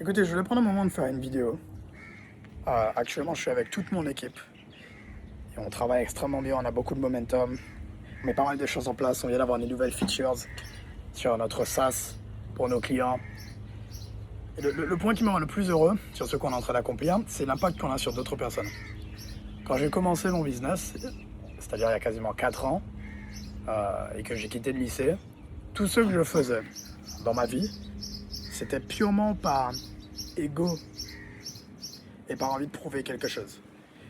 Écoutez, je voulais prendre un moment de faire une vidéo. Actuellement, je suis avec toute mon équipe et on travaille extrêmement bien. On a beaucoup de momentum. On met pas mal de choses en place. On vient d'avoir des nouvelles features sur notre SaaS pour nos clients. Et le point qui me rend le plus heureux sur ce qu'on est en train d'accomplir, c'est l'impact qu'on a sur d'autres personnes. Quand j'ai commencé mon business, c'est-à-dire il y a quasiment 4 ans, et que j'ai quitté le lycée, tout ce que je faisais dans ma vie, c'était purement par ego et par envie de prouver quelque chose.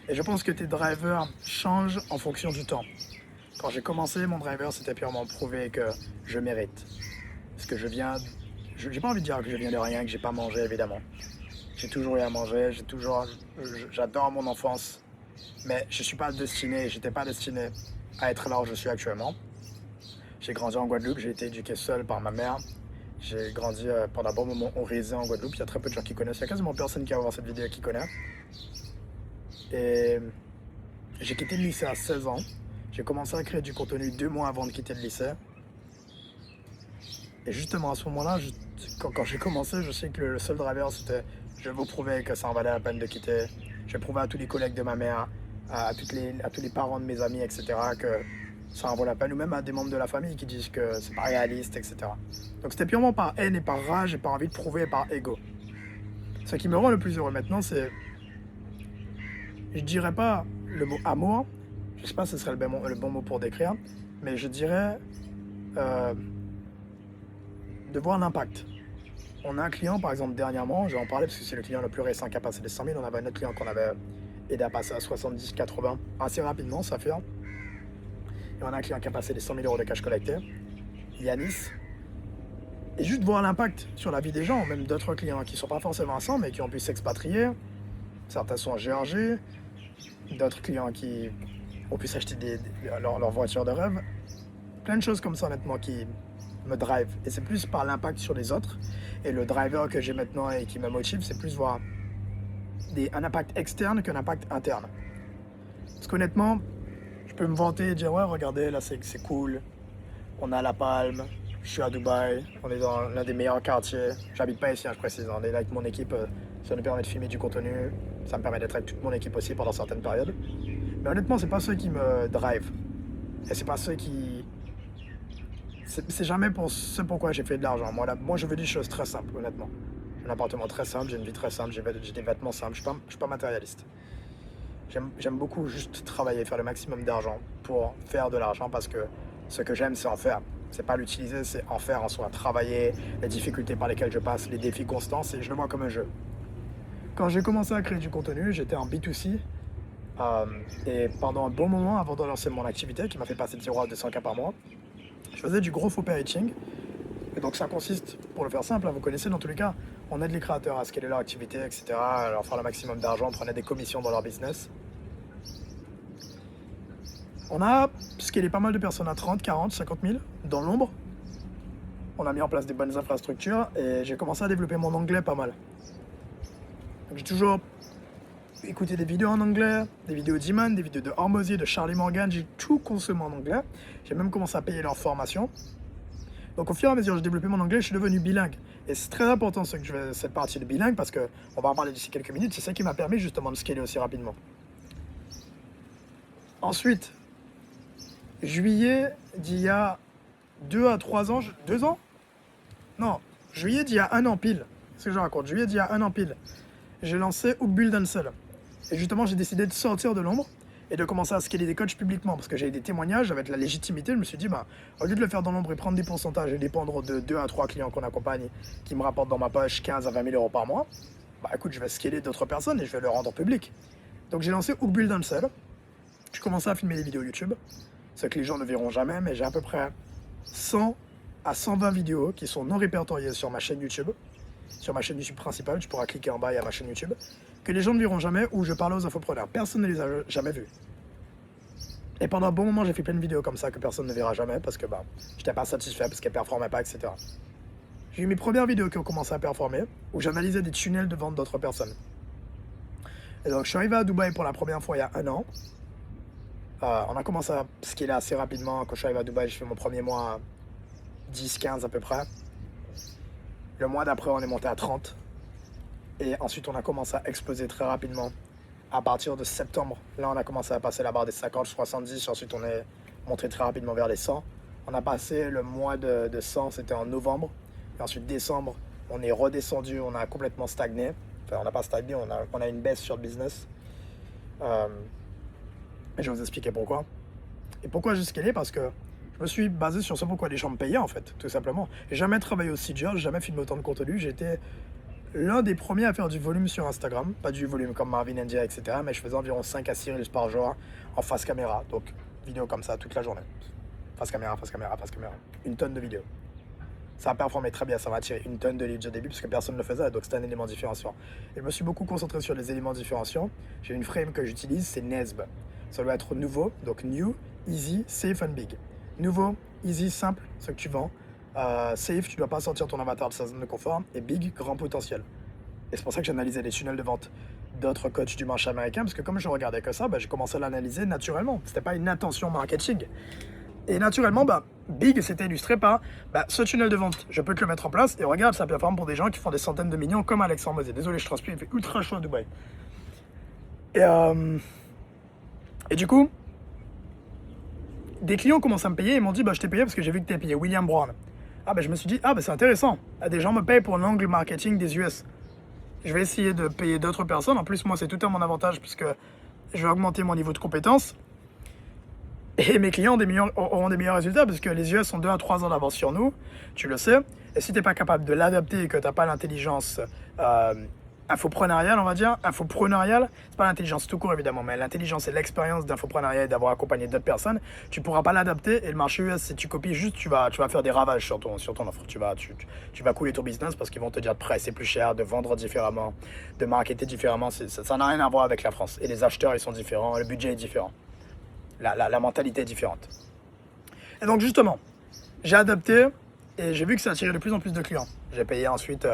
Et je pense que tes drivers changent en fonction du temps. Quand j'ai commencé, mon driver, c'était purement prouver que je mérite. Parce que je viens... J'ai pas envie de dire que je viens de rien, que j'ai pas mangé, évidemment. J'ai toujours eu à manger, j'adore mon enfance. Mais je suis pas destiné, j'étais pas destiné à être là où je suis actuellement. J'ai grandi en Guadeloupe, j'ai été éduqué seul par ma mère. J'ai grandi pendant un bon moment au Rézé en Guadeloupe. Il y a très peu de gens qui connaissent. Il y a quasiment personne qui va voir cette vidéo qui connaît. Et j'ai quitté le lycée à 16 ans. J'ai commencé à créer du contenu 2 mois avant de quitter le lycée. Et justement, à ce moment-là, quand j'ai commencé, je sais que le seul driver, c'était je vais vous prouver que ça en valait la peine de quitter. Je vais prouver à tous les collègues de ma mère, à tous les parents de mes amis, etc., que ça en vaut la peine, ou même à des membres de la famille qui disent que c'est pas réaliste, etc. Donc c'était purement par haine et par rage et par envie de prouver et par ego. Ce qui me rend le plus heureux maintenant, c'est, je dirais pas le mot amour, je sais pas si ce serait le bon mot pour décrire, mais je dirais euh, de voir l'impact. On a un client, par exemple, dernièrement, je vais en parler parce que c'est le client le plus récent qui a passé les 100 000. On avait un autre client qu'on avait aidé à passer à 70-80 assez rapidement, ça fait. Et on a un client qui a passé les 100 000 euros de cash collecté, Yanis. Et juste voir l'impact sur la vie des gens, même d'autres clients qui ne sont pas forcément à 100, mais qui ont pu s'expatrier. Certains sont en Géorgie, d'autres clients qui ont pu s'acheter leur voiture de rêve. Plein de choses comme ça, honnêtement, qui me drive. Et c'est plus par l'impact sur les autres. Et le driver que j'ai maintenant et qui me motive, c'est plus voir un impact externe qu'un impact interne. Parce qu'honnêtement, je peux me vanter et dire ouais, regardez, là c'est cool, on a la palme, je suis à Dubaï, on est dans l'un des meilleurs quartiers. J'habite pas ici, hein, je précise, on est là avec mon équipe, ça nous permet de filmer du contenu, ça me permet d'être avec toute mon équipe aussi pendant certaines périodes. Mais honnêtement, c'est pas ceux qui me drive. Et c'est pas ceux qui. C'est jamais pour ce pourquoi j'ai fait de l'argent. Moi, je veux des choses très simples, honnêtement. J'ai un appartement très simple, j'ai une vie très simple, j'ai des vêtements simples, je suis pas matérialiste. J'aime beaucoup juste travailler, faire le maximum d'argent pour faire de l'argent parce que ce que j'aime, c'est en faire. C'est pas l'utiliser, c'est en faire en soi. Travailler, les difficultés par lesquelles je passe, les défis constants, je le vois comme un jeu. Quand j'ai commencé à créer du contenu, j'étais en B2C. Et pendant un bon moment, avant de lancer mon activité, qui m'a fait passer de 0 à 200K par mois, je faisais du gros faux packaging. Et donc ça consiste, pour le faire simple, hein, vous connaissez dans tous les cas, on aide les créateurs à scaler leur activité, etc., à leur faire le maximum d'argent, on prenait des commissions dans leur business. On a scalé pas mal de personnes à 30, 40, 50 000 dans l'ombre. On a mis en place des bonnes infrastructures et j'ai commencé à développer mon anglais pas mal. Donc j'ai toujours écouté des vidéos en anglais, des vidéos d'Iman, des vidéos de Hormozy, de Charlie Morgan, j'ai tout consommé en anglais. J'ai même commencé à payer leur formation. Donc au fur et à mesure que j'ai développé mon anglais, je suis devenu bilingue. Et c'est très important cette partie de bilingue parce qu'on va en parler d'ici quelques minutes, c'est ça qui m'a permis justement de scaler aussi rapidement. Ensuite, juillet d'il y a 2 à 3 ans, 2 ans? Non, juillet d'il y a 1 an pile. C'est ce que je raconte, juillet d'il y a 1 an pile. J'ai lancé Hookbuild and Sell. Et justement, j'ai décidé de sortir de l'ombre et de commencer à scaler des coachs publiquement parce que j'avais des témoignages, j'avais de la légitimité. Je me suis dit, au lieu de le faire dans l'ombre et prendre des pourcentages et dépendre de 2 à 3 clients qu'on accompagne qui me rapportent dans ma poche 15 à 20 000 euros par mois, écoute, je vais scaler d'autres personnes et je vais le rendre public. Donc j'ai lancé Hookbuild and Sell. Je commençais à filmer des vidéos YouTube, ce que les gens ne verront jamais, mais j'ai à peu près 100 à 120 vidéos qui sont non répertoriées sur ma chaîne YouTube. Sur ma chaîne YouTube principale, tu pourras cliquer en bas, il y a ma chaîne YouTube, que les gens ne verront jamais, où je parle aux infopreneurs. Personne ne les a jamais vus. Et pendant un bon moment, j'ai fait plein de vidéos comme ça que personne ne verra jamais parce que j'étais pas satisfait, parce qu'elles performaient pas, etc. J'ai eu mes premières vidéos qui ont commencé à performer, où j'analysais des tunnels de vente d'autres personnes. Et donc je suis arrivé à Dubaï pour la première fois il y a 1 an. On a commencé à scaler assez rapidement. Quand je suis arrivé à Dubaï, j'ai fait mon premier mois à 10, 15 à peu près. Le mois d'après, on est monté à 30. Et ensuite, on a commencé à exploser très rapidement. À partir de septembre, là, on a commencé à passer la barre des 50, 70. Ensuite, on est monté très rapidement vers les 100. On a passé le mois de 100, c'était en novembre. Et ensuite, décembre, on est redescendu, on a complètement stagné. Enfin, on n'a pas stagné, on a une baisse sur le business. Je vais vous expliquer pourquoi. Et pourquoi j'ai scalé? Parce que je me suis basé sur ce pourquoi les gens me payaient, en fait, tout simplement. J'ai jamais travaillé aussi dur, j'ai jamais filmé autant de contenu. J'étais l'un des premiers à faire du volume sur Instagram. Pas du volume comme Marvin India, etc. Mais je faisais environ 5 à 6 reels par jour en face caméra. Donc, vidéo comme ça toute la journée. Face caméra, face caméra, face caméra. Une tonne de vidéos. Ça a performé très bien, ça m'a attiré une tonne de leads au début parce que personne ne le faisait, donc c'était un élément différenciant. Et je me suis beaucoup concentré sur les éléments différenciants. J'ai une frame que j'utilise, c'est NESB. Ça doit être nouveau, donc new, easy, safe and big. Nouveau, easy, simple, ce que tu vends. Safe, tu ne dois pas sortir ton avatar de sa zone de confort. Et big, grand potentiel. Et c'est pour ça que j'analysais les tunnels de vente d'autres coachs du marché américain, parce que comme je regardais que ça, j'ai commencé à l'analyser naturellement. C'était pas une intention marketing. Et naturellement, Big, c'était illustré par ce tunnel de vente, je peux te le mettre en place et regarde, ça performe pour des gens qui font des centaines de millions comme Alexandre Mosé. Désolé, je transpire, il fait ultra chaud à Dubaï. Et du coup, des clients commencent à me payer et m'ont dit je t'ai payé parce que j'ai vu que tu as payé William Brown. Je me suis dit, c'est intéressant. Des gens me payent pour l'angle marketing des US. Je vais essayer de payer d'autres personnes. En plus, moi, c'est tout à mon avantage puisque je vais augmenter mon niveau de compétence. Et mes clients auront des meilleurs résultats parce que les US sont 2 à 3 ans d'avance sur nous, tu le sais. Et si tu n'es pas capable de l'adapter et que tu n'as pas l'intelligence infopreneuriale, on va dire, infopreneuriale, c'est pas l'intelligence tout court évidemment, mais l'intelligence et l'expérience d'infopreneuriat et d'avoir accompagné d'autres personnes, tu pourras pas l'adapter. Et le marché US, si tu copies juste, tu vas faire des ravages sur ton offre. Tu vas couler ton business parce qu'ils vont te dire de presser plus cher, de vendre différemment, de marketer différemment. Ça n'a rien à voir avec la France. Et les acheteurs, ils sont différents, le budget est différent. La mentalité est différente. Et donc justement, j'ai adapté et j'ai vu que ça attirait de plus en plus de clients. J'ai payé ensuite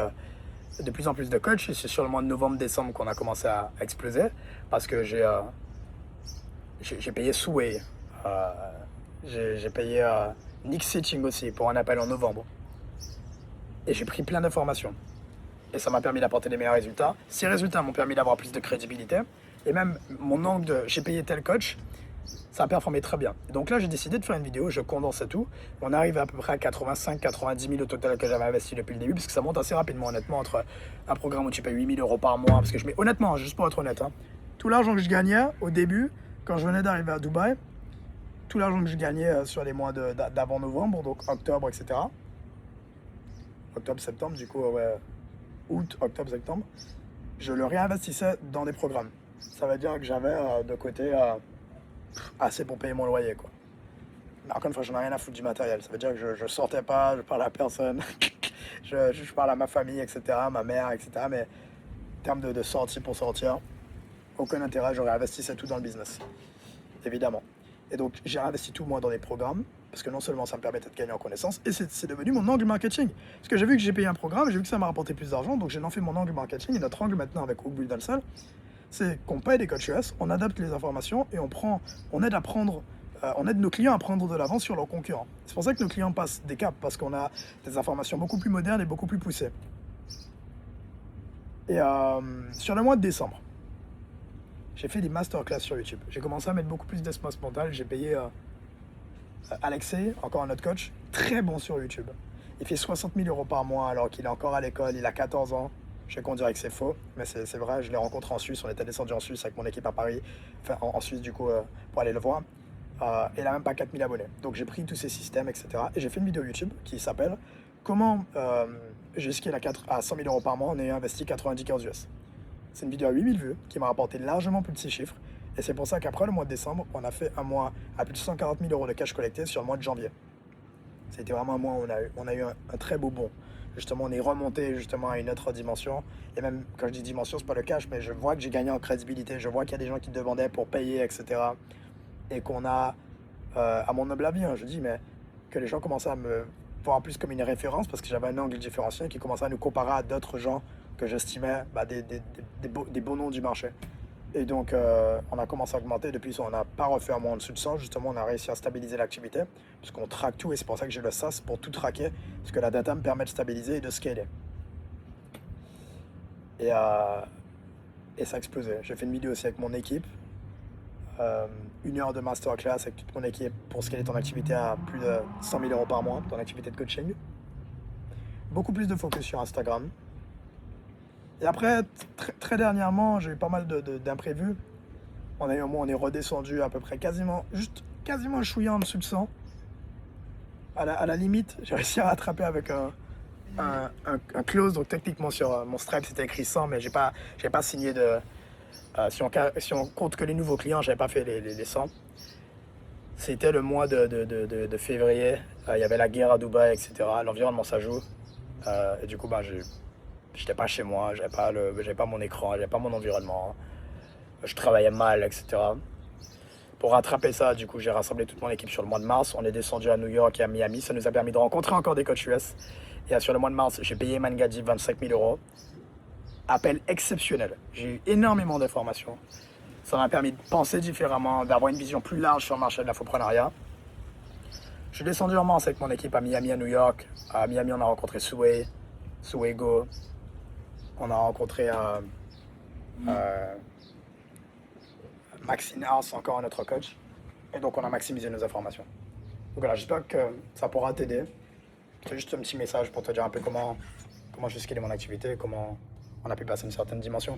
de plus en plus de coachs et c'est sur le mois de novembre-décembre qu'on a commencé à exploser parce que j'ai payé Sway, j'ai payé Nick Sitching aussi pour un appel en novembre. Et j'ai pris plein d'informations. Et ça m'a permis d'apporter des meilleurs résultats. Ces résultats m'ont permis d'avoir plus de crédibilité. Et même mon angle de j'ai payé tel coach, ça a performé très bien. Donc là, j'ai décidé de faire une vidéo, je condense tout. On arrive à peu près à 85-90 000 au total que j'avais investi depuis le début, parce que ça monte assez rapidement, honnêtement, entre un programme où tu payes 8 000 € par mois, parce que je mets, honnêtement, juste pour être honnête, tout l'argent que je gagnais au début, quand je venais d'arriver à Dubaï, tout l'argent que je gagnais sur les mois d'avant novembre, donc octobre, etc. Octobre, septembre, du coup, août, octobre, septembre, je le réinvestissais dans des programmes. Ça veut dire que j'avais de côté assez pour payer mon loyer, quoi. Mais encore une fois, j'en ai rien à foutre du matériel. Ça veut dire que je sortais pas, je parlais à personne, je parle à ma famille, etc., ma mère, etc. Mais en termes de sortie pour sortir, aucun intérêt, j'aurais investi ça tout dans le business, évidemment. Et donc, j'ai investi tout moi dans des programmes, parce que non seulement ça me permettait de gagner en connaissance, et c'est devenu mon angle marketing. Parce que j'ai vu que j'ai payé un programme, j'ai vu que ça m'a rapporté plus d'argent, donc j'ai fait mon angle marketing. Et notre angle maintenant avec Oakbull dans le salle, c'est qu'on paye des coachs US, on adapte les informations et on aide nos clients à prendre de l'avance sur leurs concurrents. C'est pour ça que nos clients passent des caps, parce qu'on a des informations beaucoup plus modernes et beaucoup plus poussées. Et sur le mois de décembre, j'ai fait des masterclass sur YouTube. J'ai commencé à mettre beaucoup plus d'espace mental. J'ai payé Alexei, encore un autre coach, très bon sur YouTube. Il fait 60 000 € par mois alors qu'il est encore à l'école, il a 14 ans. Je sais qu'on dirait que c'est faux, mais c'est vrai. Je l'ai rencontré en Suisse, on était descendu en Suisse avec mon équipe à Paris, enfin en Suisse du coup, pour aller le voir. Il n'a même pas 4000 abonnés. Donc j'ai pris tous ces systèmes, etc. Et j'ai fait une vidéo YouTube qui s'appelle « Comment j'ai scale à 100 000 € par mois en ayant investi 90 k US ». C'est une vidéo à 8000 vues qui m'a rapporté largement plus de 6 chiffres. Et c'est pour ça qu'après le mois de décembre, on a fait un mois à plus de 140 000 € de cash collecté sur le mois de janvier. C'était vraiment un mois où on a eu un très beau bond. Justement, on est remonté justement à une autre dimension. Et même quand je dis dimension, c'est pas le cash, mais je vois que j'ai gagné en crédibilité. Je vois qu'il y a des gens qui demandaient pour payer, etc. Et qu'on a, à mon humble avis, je dis, mais que les gens commençaient à me voir plus comme une référence parce que j'avais un angle différencié qui commençait à nous comparer à d'autres gens que j'estimais des beaux noms du marché. Et donc, on a commencé à augmenter. Depuis ça, on n'a pas refait un mois en dessous de 100. Justement, on a réussi à stabiliser l'activité puisqu'on traque tout. Et c'est pour ça que j'ai le SaaS pour tout traquer. Parce que la data me permet de stabiliser et de scaler. Et, et ça a explosé. J'ai fait une vidéo aussi avec mon équipe. 1 heure de masterclass avec toute mon équipe pour scaler ton activité à plus de 100 000 euros par mois, ton activité de coaching. Beaucoup plus de focus sur Instagram. Et après, très dernièrement, j'ai eu pas mal d'imprévus. On est redescendu à peu près quasiment chouïa en dessous de 100. À la limite, j'ai réussi à rattraper avec un close. Donc techniquement sur mon Stripe c'était écrit 100, mais j'ai pas signé de... si on compte que les nouveaux clients, j'avais pas fait les 100. C'était le mois de février. Il y avait la guerre à Dubaï, etc. L'environnement, ça joue. Et du coup, j'étais pas chez moi, j'avais pas mon écran, j'avais pas mon environnement. Je travaillais mal, etc. Pour rattraper ça, du coup, j'ai rassemblé toute mon équipe sur le mois de mars. On est descendu à New York et à Miami. Ça nous a permis de rencontrer encore des coachs US. Et sur le mois de mars, j'ai payé Mangadji 25 000 euros. Appel exceptionnel. J'ai eu énormément d'informations. Ça m'a permis de penser différemment, d'avoir une vision plus large sur le marché de l'infoprenariat. Je suis descendu en mars avec mon équipe à Miami, à New York. À Miami, on a rencontré Suego. On a rencontré Maxine House, encore un autre coach. Et donc, on a maximisé nos informations. Donc voilà, j'espère que ça pourra t'aider. C'est juste un petit message pour te dire un peu comment j'ai scalé mon activité, comment on a pu passer une certaine dimension.